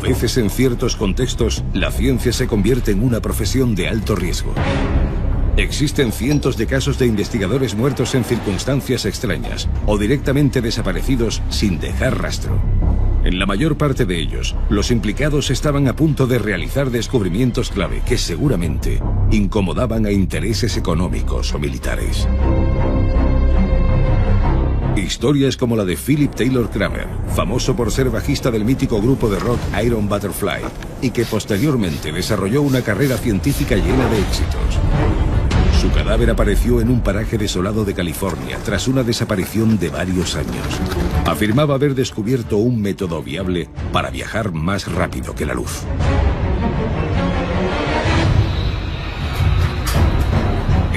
veces en ciertos contextos, la ciencia se convierte en una profesión de alto riesgo. Existen cientos de casos de investigadores muertos en circunstancias extrañas o directamente desaparecidos sin dejar rastro. En la mayor parte de ellos, los implicados estaban a punto de realizar descubrimientos clave que seguramente incomodaban a intereses económicos o militares. Historias como la de Philip Taylor Kramer, famoso por ser bajista del mítico grupo de rock Iron Butterfly, y que posteriormente desarrolló una carrera científica llena de éxitos. Su cadáver apareció en un paraje desolado de California tras una desaparición de varios años. Afirmaba haber descubierto un método viable para viajar más rápido que la luz.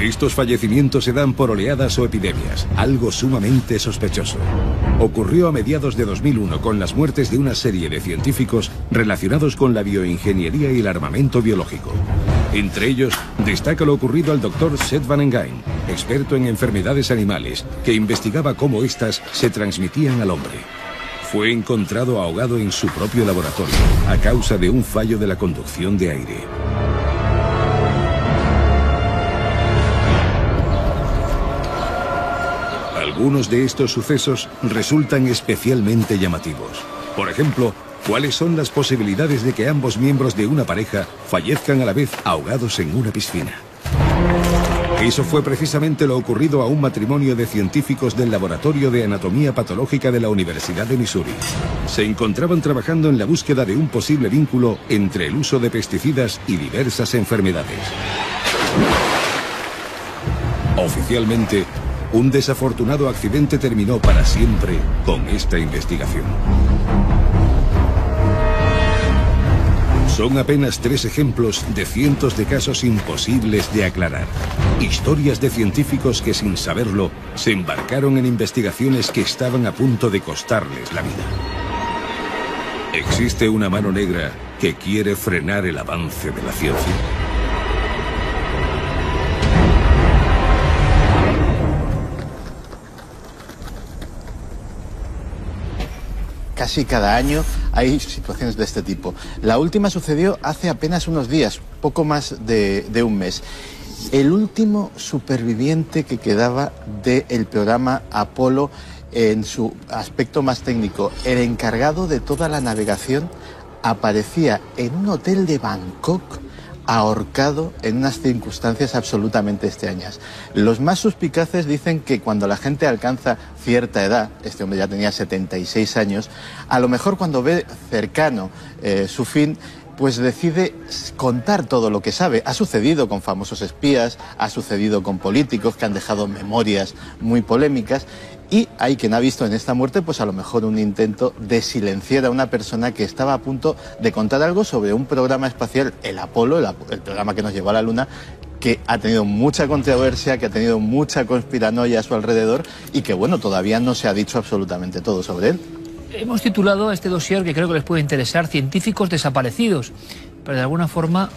Estos fallecimientos se dan por oleadas o epidemias, algo sumamente sospechoso. Ocurrió a mediados de 2001 con las muertes de una serie de científicos relacionados con la bioingeniería y el armamento biológico. Entre ellos, destaca lo ocurrido al Dr. Seth Van Engein, experto en enfermedades animales, que investigaba cómo éstas se transmitían al hombre. Fue encontrado ahogado en su propio laboratorio, a causa de un fallo de la conducción de aire. Algunos de estos sucesos resultan especialmente llamativos. Por ejemplo, ¿cuáles son las posibilidades de que ambos miembros de una pareja fallezcan a la vez ahogados en una piscina? Eso fue precisamente lo ocurrido a un matrimonio de científicos del Laboratorio de Anatomía Patológica de la Universidad de Missouri. Se encontraban trabajando en la búsqueda de un posible vínculo entre el uso de pesticidas y diversas enfermedades. Oficialmente, un desafortunado accidente terminó para siempre con esta investigación. Son apenas 3 ejemplos de cientos de casos imposibles de aclarar. Historias de científicos que, sin saberlo, se embarcaron en investigaciones que estaban a punto de costarles la vida. ¿Existe una mano negra que quiere frenar el avance de la ciencia? Casi cada año hay situaciones de este tipo. La última sucedió hace apenas unos días, poco más de un mes. El último superviviente que quedaba del programa Apolo en su aspecto más técnico, el encargado de toda la navegación, aparecía en un hotel de Bangkok ahorcado en unas circunstancias absolutamente extrañas. Los más suspicaces dicen que cuando la gente alcanza cierta edad, este hombre ya tenía 76 años, a lo mejor cuando ve cercano su fin, pues decide contar todo lo que sabe. Ha sucedido con famosos espías, ha sucedido con políticos que han dejado memorias muy polémicas, y hay quien ha visto en esta muerte pues a lo mejor un intento de silenciar a una persona que estaba a punto de contar algo sobre un programa espacial, el Apolo, el programa que nos llevó a la Luna, que ha tenido mucha controversia, que ha tenido mucha conspiranoia a su alrededor y que, bueno, todavía no se ha dicho absolutamente todo sobre él. Hemos titulado a este dossier, que creo que les puede interesar, Científicos desaparecidos, pero de alguna forma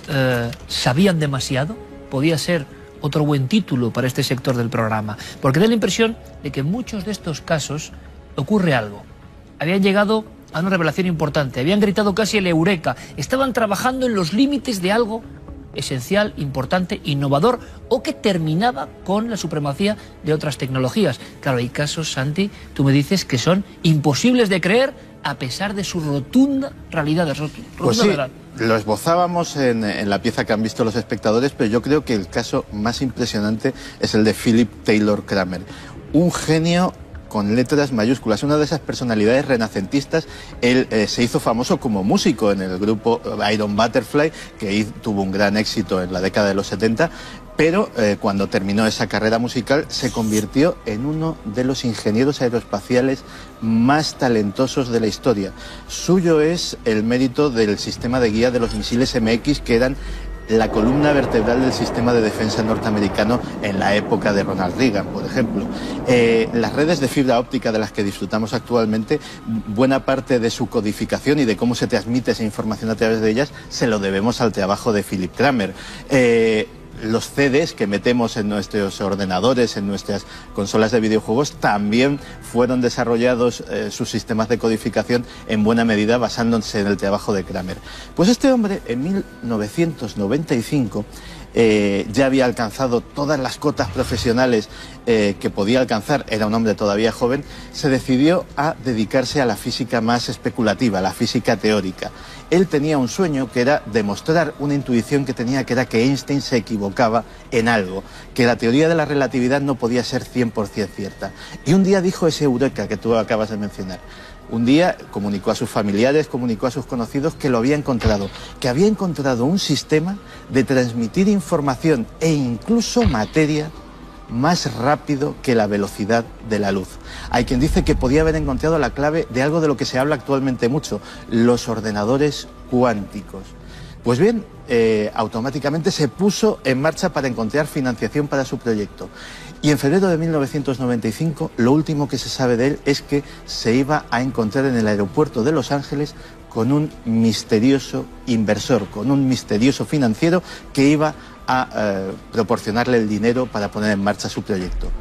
sabían demasiado. Podía ser otro buen título para este sector del programa, porque da la impresión de que en muchos de estos casos ocurre algo. Habían llegado a una revelación importante, habían gritado casi el eureka, estaban trabajando en los límites de algo esencial, importante, innovador, o que terminaba con la supremacía de otras tecnologías. Claro, hay casos, Santi, tú me dices que son imposibles de creer a pesar de su rotunda realidad. Pues sí, lo esbozábamos en la pieza que han visto los espectadores, pero yo creo que el caso más impresionante es el de Philip Taylor Kramer. Un genio con letras mayúsculas, una de esas personalidades renacentistas. Él se hizo famoso como músico en el grupo Iron Butterfly, que tuvo un gran éxito en la década de los 70, pero cuando terminó esa carrera musical se convirtió en uno de los ingenieros aeroespaciales más talentosos de la historia. Suyo es el mérito del sistema de guía de los misiles MX, que eran la columna vertebral del sistema de defensa norteamericano en la época de Ronald Reagan, por ejemplo. Las redes de fibra óptica de las que disfrutamos actualmente, buena parte de su codificación y de cómo se transmite esa información a través de ellas, se lo debemos al trabajo de Philip Kramer. los CDs que metemos en nuestros ordenadores, en nuestras consolas de videojuegos, también fueron desarrollados sus sistemas de codificación en buena medida basándose en el trabajo de Kramer. Pues este hombre, en 1995, ya había alcanzado todas las cotas profesionales que podía alcanzar, era un hombre todavía joven, se decidió a dedicarse a la física más especulativa, la física teórica. Él tenía un sueño que era demostrar una intuición que tenía, que era que Einstein se equivocaba en algo, que la teoría de la relatividad no podía ser 100% cierta. Y un día dijo ese eureka que tú acabas de mencionar. Un día comunicó a sus familiares, comunicó a sus conocidos que lo había encontrado, que había encontrado un sistema de transmitir información e incluso materia más rápido que la velocidad de la luz. Hay quien dice que podía haber encontrado la clave de algo de lo que se habla actualmente mucho, los ordenadores cuánticos. Pues bien, automáticamente se puso en marcha para encontrar financiación para su proyecto. Y en febrero de 1995, lo último que se sabe de él es que se iba a encontrar en el aeropuerto de Los Ángeles con un misterioso inversor, con un misterioso financiero que iba a proporcionarle el dinero para poner en marcha su proyecto.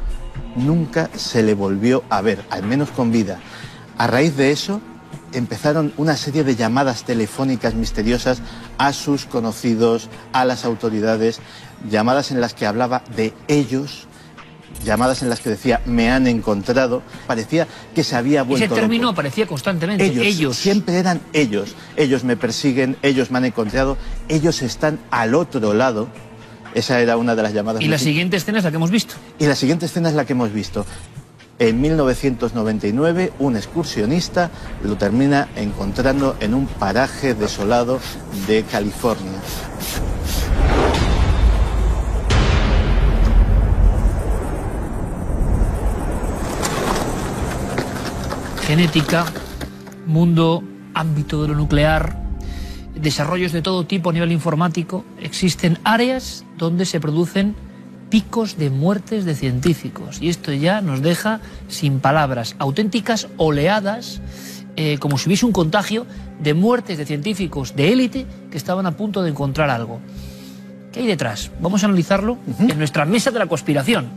Nunca se le volvió a ver, al menos con vida. A raíz de eso, empezaron una serie de llamadas telefónicas misteriosas a sus conocidos, a las autoridades, llamadas en las que hablaba de ellos, llamadas en las que decía, me han encontrado, parecía que se había vuelto Ese término loco. aparecía constantemente, ellos. Siempre eran ellos me persiguen, ellos me han encontrado, ellos están al otro lado. Esa era una de las llamadas. Y la siguiente escena es la que hemos visto. Y la siguiente escena es la que hemos visto. En 1999, un excursionista lo termina encontrando en un paraje desolado de California. Genética, mundo, ámbito de lo nuclear, desarrollos de todo tipo a nivel informático. Existen áreas donde se producen picos de muertes de científicos. Y esto ya nos deja sin palabras, auténticas oleadas, como si hubiese un contagio de muertes de científicos de élite que estaban a punto de encontrar algo. ¿Qué hay detrás? Vamos a analizarlo en nuestra mesa de la conspiración.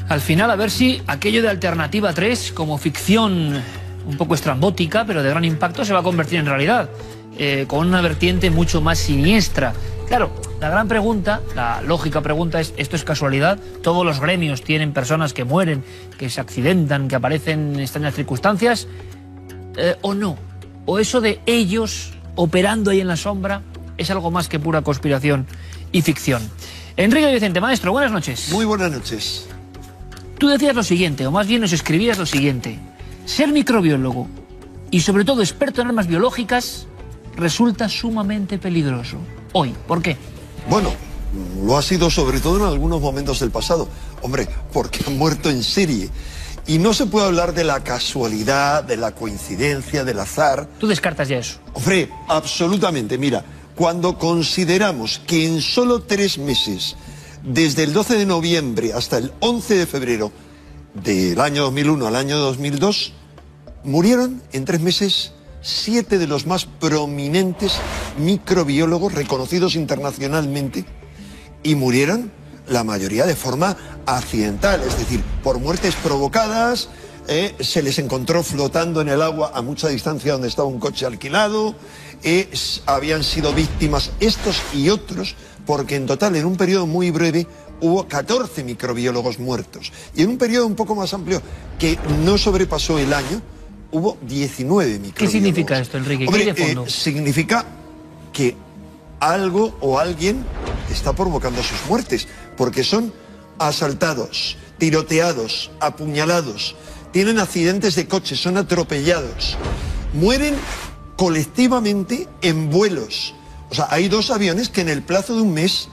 Al final, a ver si aquello de Alternativa 3, como ficción un poco estrambótica, pero de gran impacto, se va a convertir en realidad, con una vertiente mucho más siniestra. Claro, la gran pregunta, la lógica pregunta es, ¿esto es casualidad? ¿Todos los gremios tienen personas que mueren, que se accidentan, que aparecen en extrañas circunstancias? ¿O no? ¿O eso de ellos operando ahí en la sombra es algo más que pura conspiración y ficción? Enrique Vicente, maestro, buenas noches. Muy buenas noches. Tú decías lo siguiente, o más bien nos escribías lo siguiente: ser microbiólogo y sobre todo experto en armas biológicas resulta sumamente peligroso. Hoy, ¿por qué? Bueno, lo ha sido sobre todo en algunos momentos del pasado. Hombre, porque han muerto en serie. Y no se puede hablar de la casualidad, de la coincidencia, del azar. ¿Tú descartas ya eso? Hombre, absolutamente. Mira, cuando consideramos que en solo 3 meses, desde el 12 de noviembre hasta el 11 de febrero del año 2001 al año 2002, murieron en 3 meses 7 de los más prominentes microbiólogos reconocidos internacionalmente, y murieron la mayoría de forma accidental, es decir, por muertes provocadas. Se les encontró flotando en el agua a mucha distancia donde estaba un coche alquilado. Habían sido víctimas estos y otros, porque en total, en un periodo muy breve, hubo 14 microbiólogos muertos. Y en un periodo un poco más amplio, que no sobrepasó el año, hubo 19 microbiólogos. ¿Qué significa esto, Enrique? ¿Qué hay de fondo? Significa que algo o alguien está provocando sus muertes, porque son asaltados, tiroteados, apuñalados, tienen accidentes de coche, son atropellados, mueren colectivamente en vuelos. O sea, hay 2 aviones que en el plazo de un mes,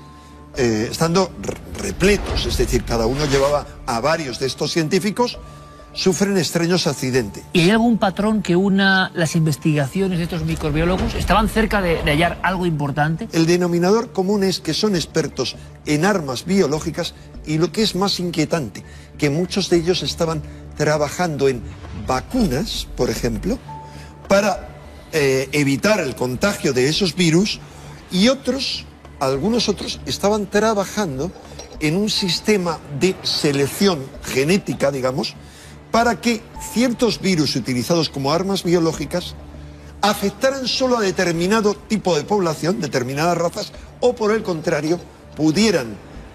estando repletos, es decir, cada uno llevaba a varios de estos científicos, sufren extraños accidentes. ¿Y hay algún patrón que una las investigaciones de estos microbiólogos? ¿Estaban cerca de hallar algo importante? El denominador común es que son expertos en armas biológicas, y lo que es más inquietante, que muchos de ellos estaban trabajando en vacunas, por ejemplo, para evitar el contagio de esos virus, y algunos otros estaban trabajando en un sistema de selección genética, digamos, para que ciertos virus utilizados como armas biológicas afectaran solo a determinado tipo de población, determinadas razas, o por el contrario, pudieran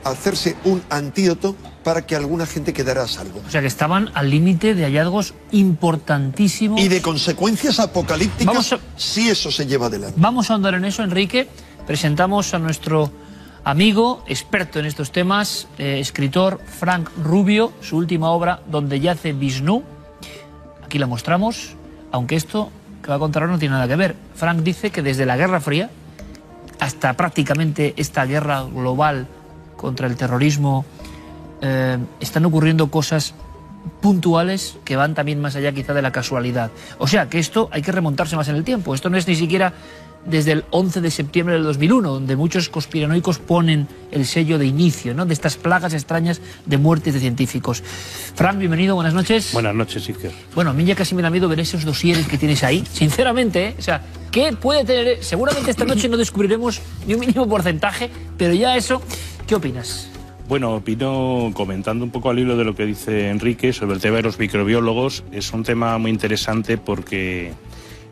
hacerse un antídoto para que alguna gente quedara a salvo. O sea que estaban al límite de hallazgos importantísimos. Y de consecuencias apocalípticas si eso se lleva adelante. Vamos a ahondar en eso, Enrique. Presentamos a nuestro amigo, experto en estos temas, escritor Frank Rubio, su última obra, Donde yace Vishnu. Aquí la mostramos, aunque esto que va a contar ahora no tiene nada que ver. Frank dice que desde la Guerra Fría hasta prácticamente esta guerra global contra el terrorismo, están ocurriendo cosas puntuales que van también más allá quizá de la casualidad. O sea que esto hay que remontarse más en el tiempo. Esto no es ni siquiera desde el 11 de septiembre del 2001, donde muchos conspiranoicos ponen el sello de inicio, ¿no?, de estas plagas extrañas de muertes de científicos. Frank, bienvenido, buenas noches. Buenas noches, Iker. Bueno, a mí ya casi me da miedo ver esos dosieres que tienes ahí, sinceramente, ¿eh? O sea, ¿qué puede tener? Seguramente esta noche no descubriremos ni un mínimo porcentaje, pero ya eso, ¿qué opinas? Bueno, opino, comentando un poco al hilo de lo que dice Enrique sobre el tema de los microbiólogos, es un tema muy interesante porque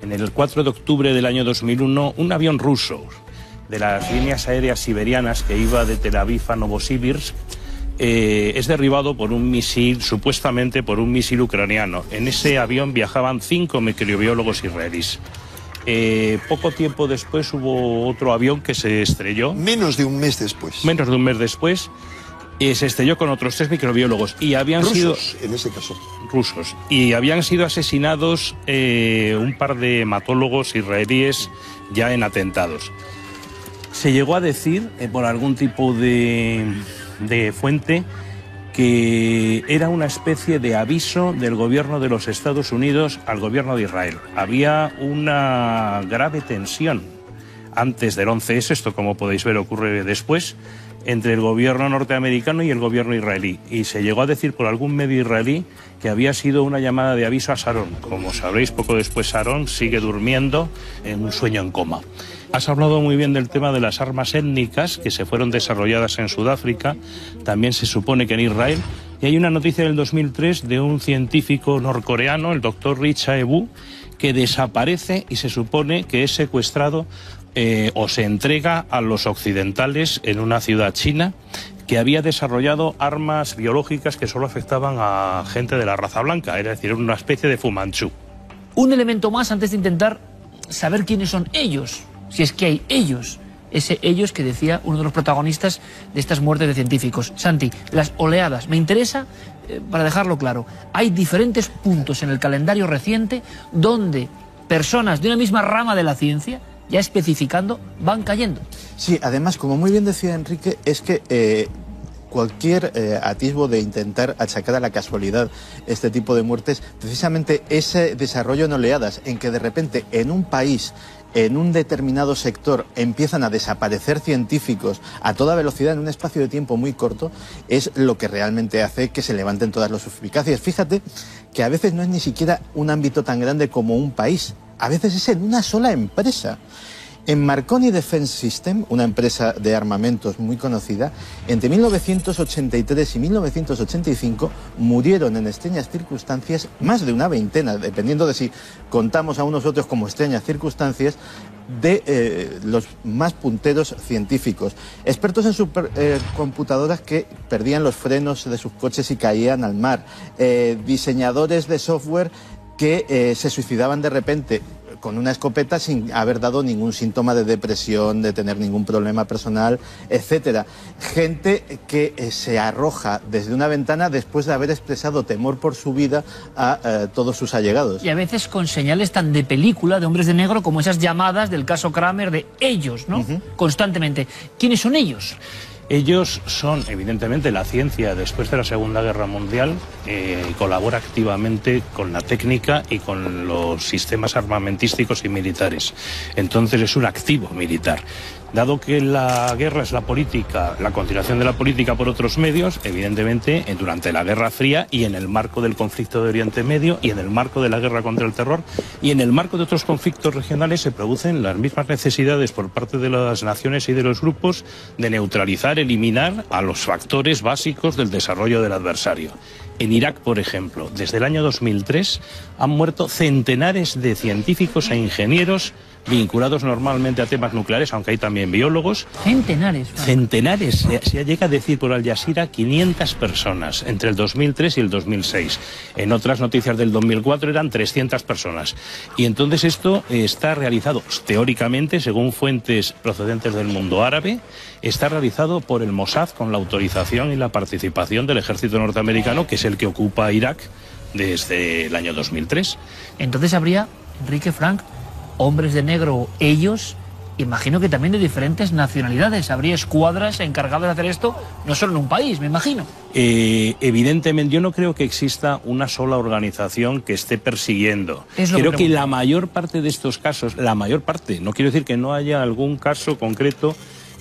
en el 4 de octubre del año 2001, un avión ruso de las líneas aéreas siberianas que iba de Tel Aviv a Novosibirsk es derribado por un misil, supuestamente por un misil ucraniano. En ese avión viajaban 5 microbiólogos israelíes. Poco tiempo después hubo otro avión que se estrelló. Menos de un mes después. Menos de un mes después. Se estrelló con otros 3 microbiólogos y habían sido en ese caso rusos y habían sido asesinados un par de hematólogos israelíes ya en atentados. Se llegó a decir por algún tipo de fuente que era una especie de aviso del gobierno de los Estados Unidos al gobierno de Israel. Había una grave tensión antes del 11S, esto como podéis ver ocurre después, entre el gobierno norteamericano y el gobierno israelí. Y se llegó a decir por algún medio israelí que había sido una llamada de aviso a Sharon. Como sabréis, poco después Sharon sigue durmiendo en un sueño en coma. Has hablado muy bien del tema de las armas étnicas que se fueron desarrolladas en Sudáfrica, también se supone que en Israel. Y hay una noticia del 2003 de un científico norcoreano, el doctor Ri Chae-woo, que desaparece y se supone que es secuestrado o se entrega a los occidentales en una ciudad china que había desarrollado armas biológicas que solo afectaban a gente de la raza blanca, es decir, una especie de Fu Manchu. Un elemento más antes de intentar saber quiénes son ellos, si es que hay ellos, ese ellos que decía uno de los protagonistas de estas muertes de científicos. Santi, las oleadas, me interesa, para dejarlo claro, hay diferentes puntos en el calendario reciente donde personas de una misma rama de la ciencia, ya especificando, van cayendo. Sí, además, como muy bien decía Enrique, es que cualquier atisbo de intentar achacar a la casualidad este tipo de muertes, precisamente ese desarrollo en oleadas, en que de repente en un país, en un determinado sector, empiezan a desaparecer científicos a toda velocidad en un espacio de tiempo muy corto, es lo que realmente hace que se levanten todas las suspicacias. Fíjate que a veces no es ni siquiera un ámbito tan grande como un país, a veces es en una sola empresa. En Marconi Defense System, una empresa de armamentos muy conocida, entre 1983 y 1985 murieron en extrañas circunstancias más de una veintena, dependiendo de si contamos a unos otros como extrañas circunstancias, de los más punteros científicos. Expertos en supercomputadoras que perdían los frenos de sus coches y caían al mar. Diseñadores de software que se suicidaban de repente con una escopeta sin haber dado ningún síntoma de depresión, de tener ningún problema personal, etcétera. Gente que se arroja desde una ventana después de haber expresado temor por su vida a todos sus allegados. Y a veces con señales tan de película, de hombres de negro, como esas llamadas del caso Kramer de ellos, ¿no? Constantemente. ¿Quiénes son ellos? Ellos son, evidentemente, la ciencia después de la Segunda Guerra Mundial, colabora activamente con la técnica y con los sistemas armamentísticos y militares. Entonces es un activo militar. Dado que la guerra es la política, la continuación de la política por otros medios, evidentemente durante la Guerra Fría y en el marco del conflicto de Oriente Medio y en el marco de la guerra contra el terror y en el marco de otros conflictos regionales se producen las mismas necesidades por parte de las naciones y de los grupos de neutralizar, eliminar a los factores básicos del desarrollo del adversario. En Irak, por ejemplo, desde el año 2003 han muerto centenares de científicos e ingenieros vinculados normalmente a temas nucleares, aunque hay también biólogos. Centenares. Centenares. Se llega a decir por Al Jazeera 500 personas entre el 2003 y el 2006. En otras noticias del 2004 eran 300 personas. Y entonces esto está realizado teóricamente, según fuentes procedentes del mundo árabe, está realizado por el Mossad con la autorización y la participación del ejército norteamericano, que es el que ocupa Irak desde el año 2003. Entonces habría, Enrique, Frank, hombres de negro, ellos, imagino que también de diferentes nacionalidades. Habría escuadras encargadas de hacer esto, no solo en un país, me imagino. Evidentemente, yo no creo que exista una sola organización que esté persiguiendo. Creo que la mayor parte de estos casos, la mayor parte, no quiero decir que no haya algún caso concreto.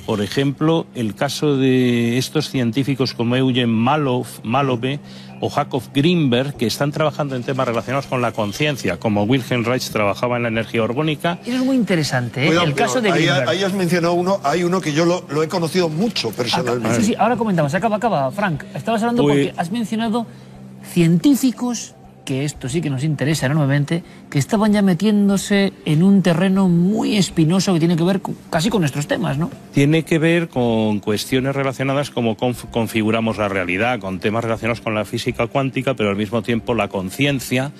Por ejemplo, el caso de estos científicos como Eugen Malove o Jacob Greenberg, que están trabajando en temas relacionados con la conciencia, como Wilhelm Reich trabajaba en la energía orgónica. Eso es muy interesante, ¿eh? Cuidado, el caso de Greenberg. Ahí has mencionado uno, hay uno que yo lo he conocido mucho personalmente. Sí, ahora comentamos, acaba, Frank. Estabas hablando porque has mencionado científicos, que esto sí que nos interesa enormemente, que estaban ya metiéndose en un terreno muy espinoso que tiene que ver casi con nuestros temas, ¿no? Tiene que ver con cuestiones relacionadas como configuramos la realidad, con temas relacionados con la física cuántica, pero al mismo tiempo la conciencia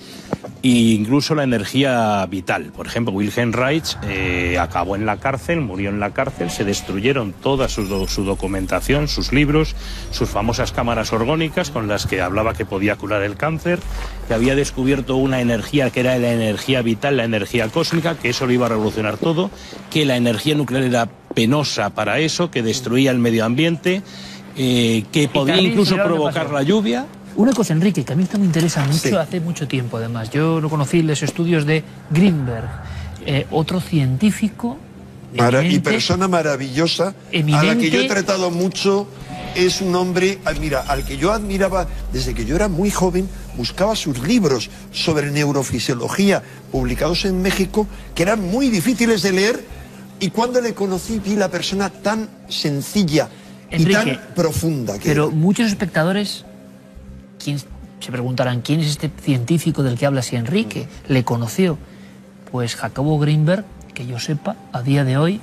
e incluso la energía vital. Por ejemplo, Wilhelm Reich acabó en la cárcel, murió en la cárcel, se destruyeron toda su documentación, sus libros, sus famosas cámaras orgónicas con las que hablaba que podía curar el cáncer, que había descubierto una energía que era la energía vital, la energía cósmica, que eso lo iba a revolucionar todo, que la energía nuclear era penosa para eso, que destruía el medio ambiente, que podía incluso provocar la lluvia. Una cosa, Enrique, que a mí esto me interesa mucho, hace mucho tiempo además. Yo lo conocí en los estudios de Greenberg, otro científico y persona maravillosa, a la que yo he tratado mucho. Es un hombre, mira, al que yo admiraba desde que yo era muy joven. Buscaba sus libros sobre neurofisiología publicados en México, que eran muy difíciles de leer, y cuando le conocí vi la persona tan sencilla, Enrique, y tan profunda que pero era. Muchos espectadores se preguntarán quién es este científico del que habla si Enrique le conoció. Pues Jacobo Greenberg, que yo sepa, a día de hoy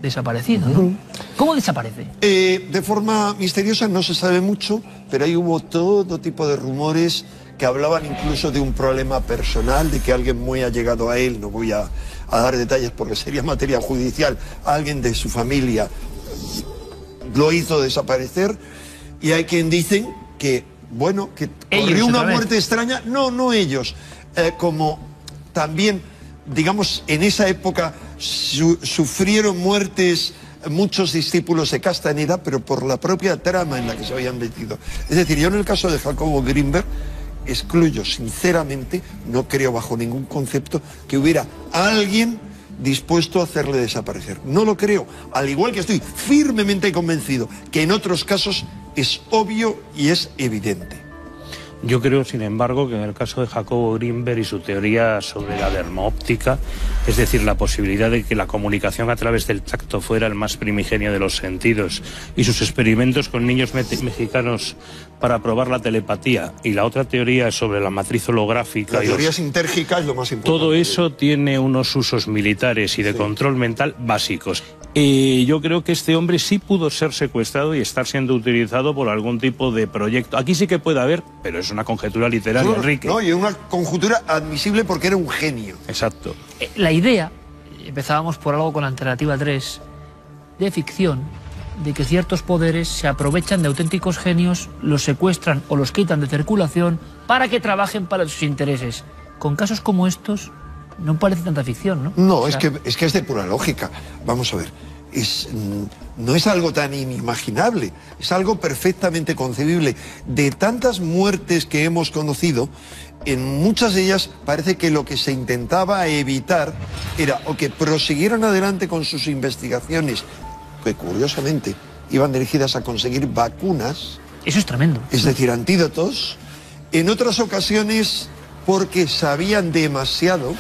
desaparecido, ¿no? ¿Cómo desaparece? De forma misteriosa, no se sabe mucho, pero ahí hubo todo tipo de rumores que hablaban incluso de un problema personal, de que alguien muy allegado a él, no voy a dar detalles porque sería materia judicial, alguien de su familia lo hizo desaparecer, y hay quien dicen que, bueno, que corrió una muerte extraña. No ellos, como también, digamos, en esa época sufrieron muertes muchos discípulos de Castaneda, pero por la propia trama en la que se habían metido. Es decir, yo en el caso de Jacobo Greenberg excluyo, sinceramente, no creo bajo ningún concepto que hubiera alguien dispuesto a hacerle desaparecer. No lo creo, al igual que estoy firmemente convencido que en otros casos es obvio y es evidente. Yo creo, sin embargo, que en el caso de Jacobo Greenberg y su teoría sobre la dermoóptica, es decir, la posibilidad de que la comunicación a través del tacto fuera el más primigenio de los sentidos, y sus experimentos con niños mexicanos para probar la telepatía, y la otra teoría sobre la matriz holográfica... La teoría sintérgica es lo más importante. Todo eso tiene unos usos militares y de control mental básicos. Yo creo que este hombre sí pudo ser secuestrado y estar siendo utilizado por algún tipo de proyecto. Aquí sí que puede haber, pero es una conjetura literaria, Enrique. No, y una conjetura admisible porque era un genio. Exacto. La idea, empezábamos por algo con la alternativa 3, de ficción, de que ciertos poderes se aprovechan de auténticos genios, los secuestran o los quitan de circulación para que trabajen para sus intereses. Con casos como estos no parece tanta ficción, ¿no? No, o sea, es que es de pura lógica. Vamos a ver. no es algo tan inimaginable, es algo perfectamente concebible. De tantas muertes que hemos conocido, en muchas de ellas parece que lo que se intentaba evitar era o que prosiguieran adelante con sus investigaciones, que curiosamente iban dirigidas a conseguir vacunas. Eso es tremendo. Es decir, antídotos. En otras ocasiones, porque sabían demasiado.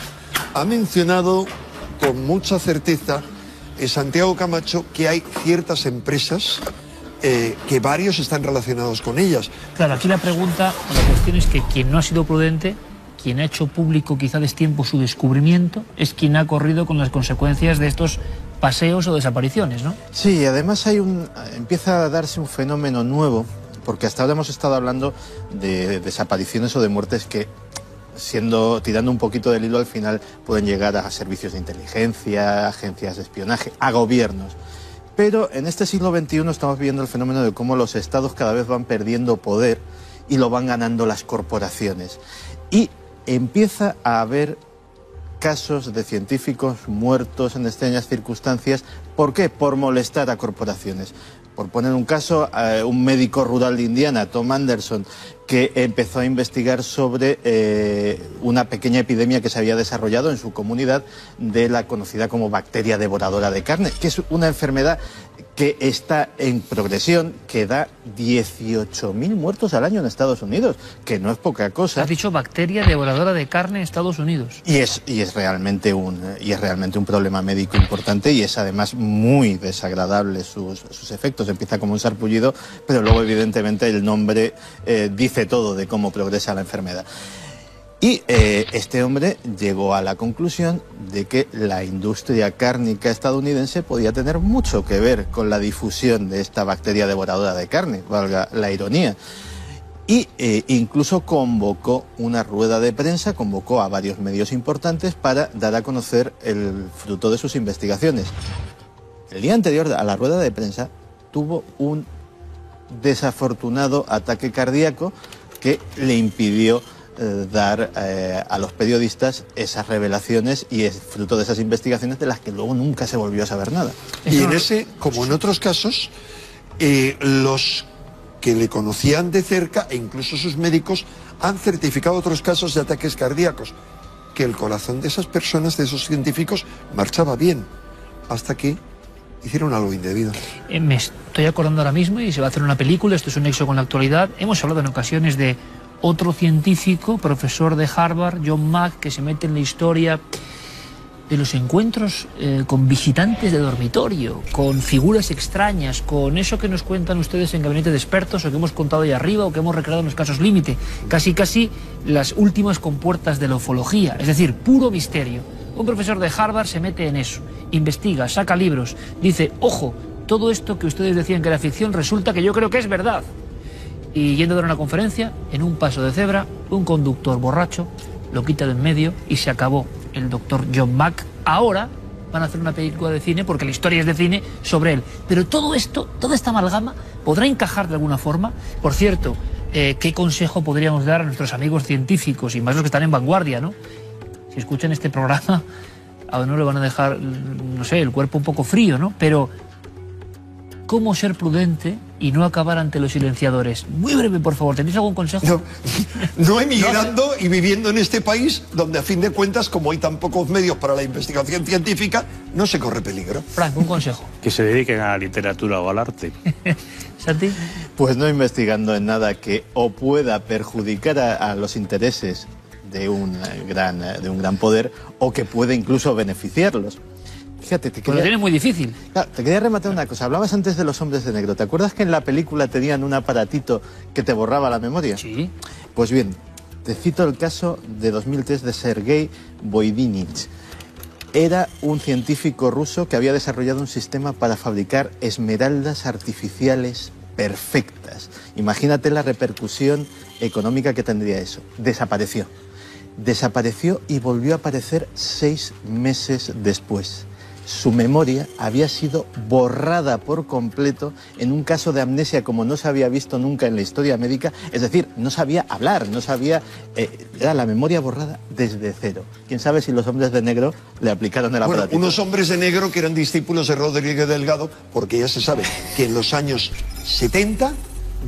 Ha mencionado con mucha certeza Santiago Camacho que hay ciertas empresas que varios están relacionados con ellas. Claro, aquí la pregunta, la cuestión es que quien no ha sido prudente, quien ha hecho público quizá destiempo su descubrimiento, es quien ha corrido con las consecuencias de estos paseos o desapariciones, ¿no? Sí, además empieza a darse un fenómeno nuevo, porque hasta ahora hemos estado hablando de desapariciones o de muertes que, tirando un poquito del hilo, al final pueden llegar a servicios de inteligencia, agencias de espionaje, a gobiernos. Pero en este siglo XXI estamos viendo el fenómeno de cómo los estados cada vez van perdiendo poder y lo van ganando las corporaciones. Y empieza a haber casos de científicos muertos en extrañas circunstancias. ¿Por qué? Por molestar a corporaciones. Por poner un caso, un médico rural de Indiana, Tom Anderson, que empezó a investigar sobre una pequeña epidemia que se había desarrollado en su comunidad de la conocida como bacteria devoradora de carne, que es una enfermedad que está en progresión, que da 18.000 muertos al año en Estados Unidos, que no es poca cosa. Has dicho bacteria devoradora de carne en Estados Unidos. Y es realmente un problema médico importante, y es además muy desagradable sus efectos. Empieza como un sarpullido, pero luego evidentemente el nombre dice todo de cómo progresa la enfermedad. Y este hombre llegó a la conclusión de que la industria cárnica estadounidense podía tener mucho que ver con la difusión de esta bacteria devoradora de carne, valga la ironía. Y incluso convocó una rueda de prensa, convocó a varios medios importantes para dar a conocer el fruto de sus investigaciones. El día anterior a la rueda de prensa tuvo un desafortunado ataque cardíaco que le impidió dar a los periodistas esas revelaciones, y es fruto de esas investigaciones de las que luego nunca se volvió a saber nada. Y en ese, como en otros casos, los que le conocían de cerca e incluso sus médicos han certificado otros casos de ataques cardíacos, que el corazón de esas personas, de esos científicos, marchaba bien, hasta que hicieron algo indebido. Me estoy acordando ahora mismo, y se va a hacer una película, esto es un nexo con la actualidad. Hemos hablado en ocasiones de otro científico, profesor de Harvard, John Mack, que se mete en la historia de los encuentros con visitantes de dormitorio, con figuras extrañas, con eso que nos cuentan ustedes en Gabinete de Expertos, o que hemos contado ahí arriba, o que hemos recreado en los casos límite, casi las últimas compuertas de la ufología, es decir, puro misterio. Un profesor de Harvard se mete en eso, investiga, saca libros, dice, ojo, todo esto que ustedes decían que era ficción, resulta que yo creo que es verdad. Y yendo a dar una conferencia, en un paso de cebra, un conductor borracho lo quita de en medio y se acabó el doctor John Mack. Ahora van a hacer una película de cine, porque la historia es de cine, sobre él. Pero todo esto, toda esta amalgama, ¿podrá encajar de alguna forma? Por cierto, ¿qué consejo podríamos dar a nuestros amigos científicos, y más los que están en vanguardia, ¿no? Si escuchan este programa, a uno le van a dejar, no sé, el cuerpo un poco frío, ¿no? Pero ¿cómo ser prudente y no acabar ante los silenciadores? Muy breve, por favor, ¿tenéis algún consejo? No emigrando y viviendo en este país, donde a fin de cuentas, como hay tan pocos medios para la investigación científica, no se corre peligro. Frank, un consejo. Que se dediquen a la literatura o al arte. ¿Santi? Pues no investigando en nada que o pueda perjudicar a los intereses de un gran poder, o que pueda incluso beneficiarlos. Fíjate, Pues lo tienes muy difícil. Claro, te quería rematar una cosa. Hablabas antes de los hombres de negro. ¿Te acuerdas que en la película tenían un aparatito que te borraba la memoria? Sí. Pues bien, te cito el caso de 2003 de Sergei Voidinich. Era un científico ruso que había desarrollado un sistema para fabricar esmeraldas artificiales perfectas. Imagínate la repercusión económica que tendría eso. Desapareció y volvió a aparecer 6 meses después. su memoria había sido borrada por completo en un caso de amnesia como no se había visto nunca en la historia médica, es decir, no sabía hablar, no sabía, era la memoria borrada desde cero. Quién sabe si los hombres de negro le aplicaron el aparatito. Unos hombres de negro que eran discípulos de Rodríguez Delgado, porque ya se sabe que en los años 70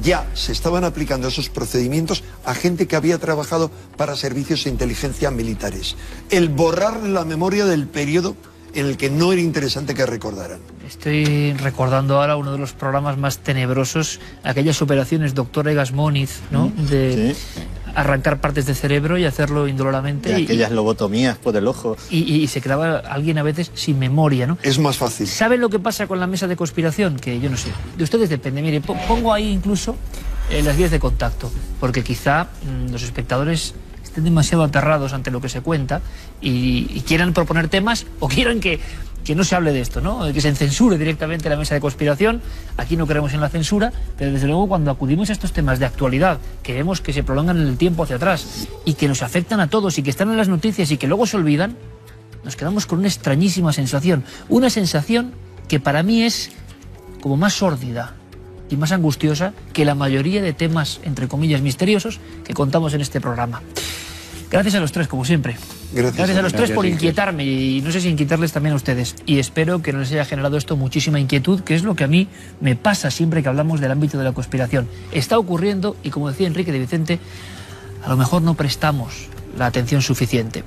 ya se estaban aplicando esos procedimientos a gente que había trabajado para servicios de inteligencia militares. El borrar la memoria del periodo en el que no era interesante que recordaran. Estoy recordando ahora uno de los programas más tenebrosos, aquellas operaciones Dr. Egas Moniz, ¿no? De arrancar partes de cerebro y hacerlo indoloramente. Y aquellas lobotomías por el ojo. Y se quedaba alguien a veces sin memoria, ¿no? Es más fácil. ¿Saben lo que pasa con la mesa de conspiración? Que yo no sé. De ustedes depende. Mire, pongo ahí incluso las vías de contacto, porque quizá los espectadores estén demasiado aterrados ante lo que se cuenta y quieran proponer temas o quieran que no se hable de esto, ¿no? Que se censure directamente la mesa de conspiración. Aquí no creemos en la censura, pero desde luego cuando acudimos a estos temas de actualidad, que vemos que se prolongan en el tiempo hacia atrás y que nos afectan a todos y que están en las noticias y que luego se olvidan, nos quedamos con una extrañísima sensación. Una sensación que para mí es como más sórdida y más angustiosa que la mayoría de temas, entre comillas, misteriosos que contamos en este programa. Gracias a los tres, como siempre. Gracias a los tres por inquietarme y no sé si inquietarles también a ustedes. Y espero que no les haya generado esto muchísima inquietud, que es lo que a mí me pasa siempre que hablamos del ámbito de la conspiración. Está ocurriendo y, como decía Enrique de Vicente, a lo mejor no prestamos la atención suficiente.